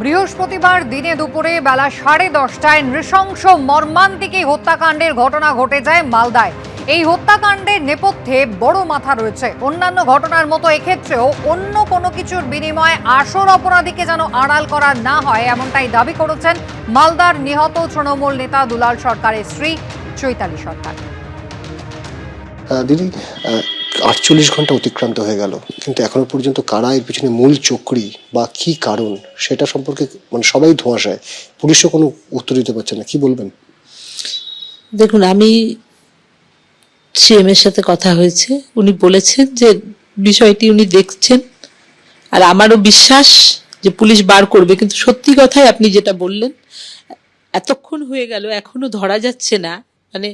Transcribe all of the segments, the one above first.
বৃহস্পতিবার দিনে দুপুরে বেলা 10:30টায় নৃশংস মর্মান্তিক এই হত্যাকাণ্ডের ঘটনা ঘটে যায় মালদায়। এই হত্যাকাণ্ডের নেপথ্যে বড় মাথা রয়েছে। অন্যান্য ঘটনার মতো এক্ষেত্রেও অন্য কোনো কিছুর বিনিময়ে আসল অপরাধীকে যেন আড়াল করা না হয়, এমনটাই দাবি করেছেন মালদার নিহত তৃণমূল নেতা দুলাল সরকারের স্ত্রী চৈতালি সরকার। দিদি, 48 ঘন্টা অতিক্রান্ত হয়ে গেল, কিন্তু এখনো পর্যন্ত কারা এর পিছনে মূল চক্রী বা কি কারণ সেটা সম্পর্কে সবাই ধোঁয়াশায়। পুলিশও কোনো উত্তর দিতে পারছে না, কি বলবেন? দেখুন, আমি সিএম এর সাথে কথা হয়েছে, উনি বলেছেন যে বিষয়টি উনি দেখছেন, আর আমারও বিশ্বাস যে পুলিশ বার করবে। কিন্তু সত্যি কথাই আপনি যেটা বললেন, এতক্ষণ হয়ে গেল এখনো ধরা যাচ্ছে না। মানে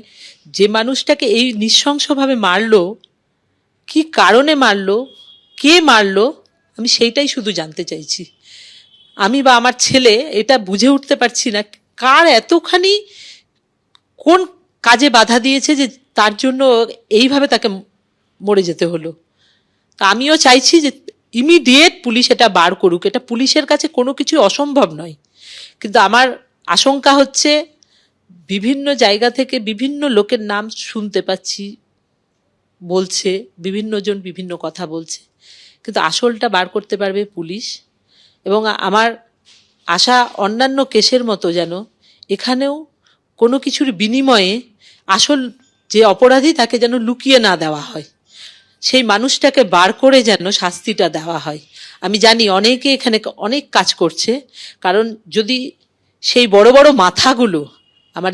যে মানুষটাকে এই নৃশংসভাবে মারলো, কি কারণে মারলো, কে মারলো, আমি সেইটাই শুধু জানতে চাইছি। আমি বা আমার ছেলে এটা বুঝে উঠতে পারছি না কার এতখানি কোন কাজে বাধা দিয়েছে যে তার জন্য এইভাবে তাকে মরে যেতে হলো। তা আমিও চাইছি যে ইমিডিয়েট পুলিশ এটা বার করুক। এটা পুলিশের কাছে কোনো কিছু অসম্ভব নয়, কিন্তু আমার আশঙ্কা হচ্ছে বিভিন্ন জায়গা থেকে বিভিন্ন লোকের নাম শুনতে পাচ্ছি, বলছে বিভিন্ন জন বিভিন্ন কথা বলছে, কিন্তু আসলটা বার করতে পারবে পুলিশ। এবং আমার আশা অন্যান্য কেসের মতো যেন এখানেও কোনো কিছুর বিনিময়ে আসল যে অপরাধী তাকে যেন লুকিয়ে না দেওয়া হয়, সেই মানুষটাকে বার করে যেন শাস্তিটা দেওয়া হয়। আমি জানি অনেকে এখানে অনেক কাজ করছে, কারণ যদি সেই বড় বড় মাথাগুলো, আমার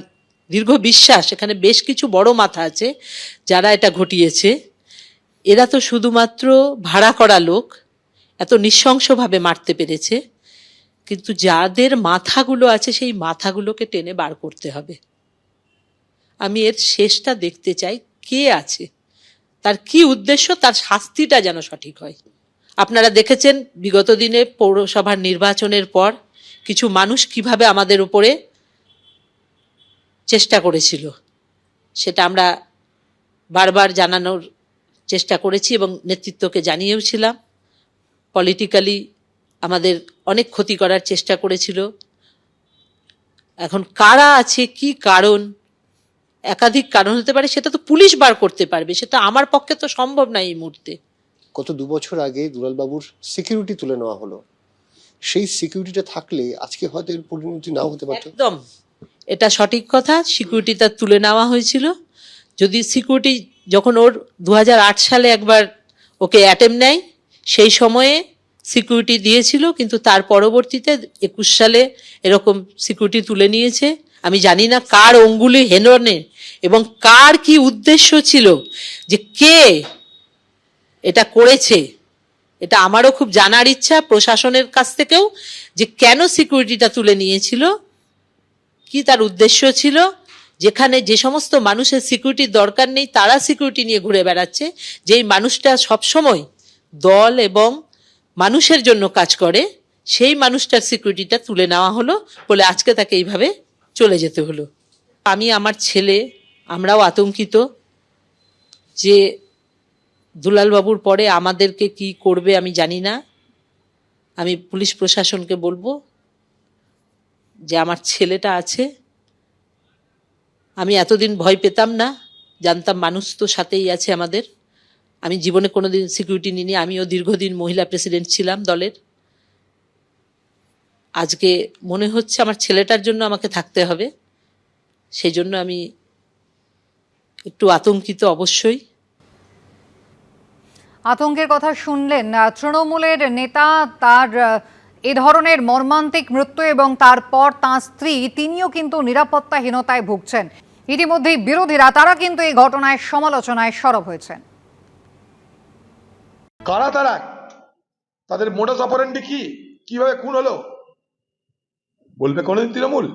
দীর্ঘ বিশ্বাস এখানে বেশ কিছু বড় মাথা আছে যারা এটা ঘটিয়েছে, এরা তো শুধুমাত্র ভাড়া করা লোক, এত নৃশংসভাবে মারতে পেরেছে। কিন্তু যাদের মাথাগুলো আছে সেই মাথাগুলোকে টেনে বার করতে হবে। আমি এর শেষটা দেখতে চাই, কে আছে, তার কি উদ্দেশ্য, তার শাস্তিটা যেন সঠিক হয়। আপনারা দেখেছেন বিগত দিনে পৌরসভার নির্বাচনের পর কিছু মানুষ কিভাবে আমাদের উপরে চেষ্টা করেছিল, সেটা আমরা বারবার জানানোর চেষ্টা করেছি এবং নেতৃত্বকে জানিয়েওছিলাম। পলিটিক্যালি আমাদের অনেক ক্ষতি করার চেষ্টা করেছিল। এখন কারা আছে, কি কারণ, একাধিক কারণ হতে পারে, সেটা তো পুলিশ বার করতে পারবে, সেটা আমার পক্ষে তো সম্ভব না এই মুহূর্তে। গত 2 বছর আগে দুলালবাবুর সিকিউরিটি তুলে নেওয়া হলো, সেই সিকিউরিটিটা থাকলে আজকে হয়তো এর পরিণতি নাও হতে পারত। একদম, এটা সঠিক কথা, সিকিউরিটিটা তুলে নেওয়া হয়েছিল। যদি সিকিউরিটি যখন ওর 2008 সালে একবার ওকে অ্যাটেম্প নেয়, সেই সময়ে সিকিউরিটি দিয়েছিল, কিন্তু তার পরবর্তীতে 21 সালে এরকম সিকিউরিটি তুলে নিয়েছে। আমি জানি না কার অঙ্গুলি হেলনে এবং কার কি উদ্দেশ্য ছিল, যে কে এটা করেছে। এটা আমারও খুব জানার ইচ্ছা প্রশাসনের কাছ থেকেও, যে কেন সিকিউরিটিটা তুলে নিয়েছিল, কি তার উদ্দেশ্য ছিল। যেখানে যে সমস্ত মানুষের সিকিউরিটির দরকার নেই তারা সিকিউরিটি নিয়ে ঘুরে বেড়াচ্ছে, যেই মানুষটা সবসময় দল এবং মানুষের জন্য কাজ করে, সেই মানুষটার সিকিউরিটিটা তুলে নেওয়া হলো বলে আজকে তাকে এইভাবে চলে যেতে হলো। আমি, আমার ছেলে, আমরাও আতঙ্কিত যে দুলালবাবুর পরে আমাদেরকে কি করবে আমি জানি না। আমি পুলিশ প্রশাসনকে বলবো যে আমার ছেলেটা আছে, আমি এতদিন ভয় পেতাম না, জানতাম মানুষ তো সাথেই আছে আমাদের। আমি জীবনে কোনোদিন সিকিউরিটি নিইনি, আমিও দীর্ঘদিন মহিলা প্রেসিডেন্ট ছিলাম দলের। আজকে মনে হচ্ছে আমার ছেলেটার জন্য আমাকে থাকতে হবে, সেই জন্য আমি একটু আতঙ্কিত অবশ্যই। আতঙ্কের কথা শুনলেন তৃণমূলের নেতা, তার এ ধরনের মর্মান্তিক মৃত্যু এবং তারপর তাঁর স্ত্রী, তিনিও কিন্তু নিরাপত্তাহীনতায় ভুগছেন। ইতিমধ্যেই বিরোধীরা তারা কিন্তু এই ঘটনায় সমালোচনায় সরব হয়েছেন। কারা তারা, তাদের মোডাস অপারেন্ডি কি, কিভাবে খুন হলো বলবে কোনোদিন তৃণমূল?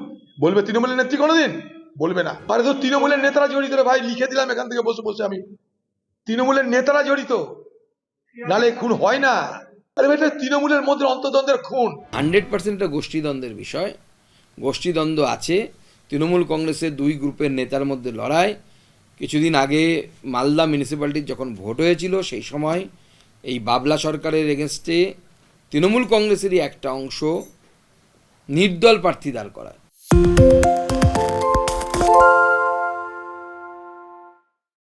বলবে তৃণমূলের নেত্রী? কোনোদিন বলবে না। আরে তো তৃণমূলের নেতারা জড়িত রে ভাই, লিখে দিলাম এখান থেকে বসে বসে, আমি তৃণমূলের নেতারা জড়িত, নালে খুন হয় না। আরে ভাই, তৃণমূলের মধ্যে অন্তর্দ্বন্দ্বের খুন। 100% এটা গোষ্ঠীদ্বন্দ্বের বিষয়। গোষ্ঠীদ্বন্দ্ব আছে, তৃণমূল কংগ্রেসের 2 গ্রুপের নেতার মধ্যে লড়াই। কিছুদিন আগে মালদা মিউনিসিপ্যালিটির যখন ভোট হয়েছিল, সেই সময় এই বাবলা সরকারের এগেনস্টে তৃণমূল কংগ্রেসেরই একটা অংশ নির্দল প্রার্থী দাঁড় করায়।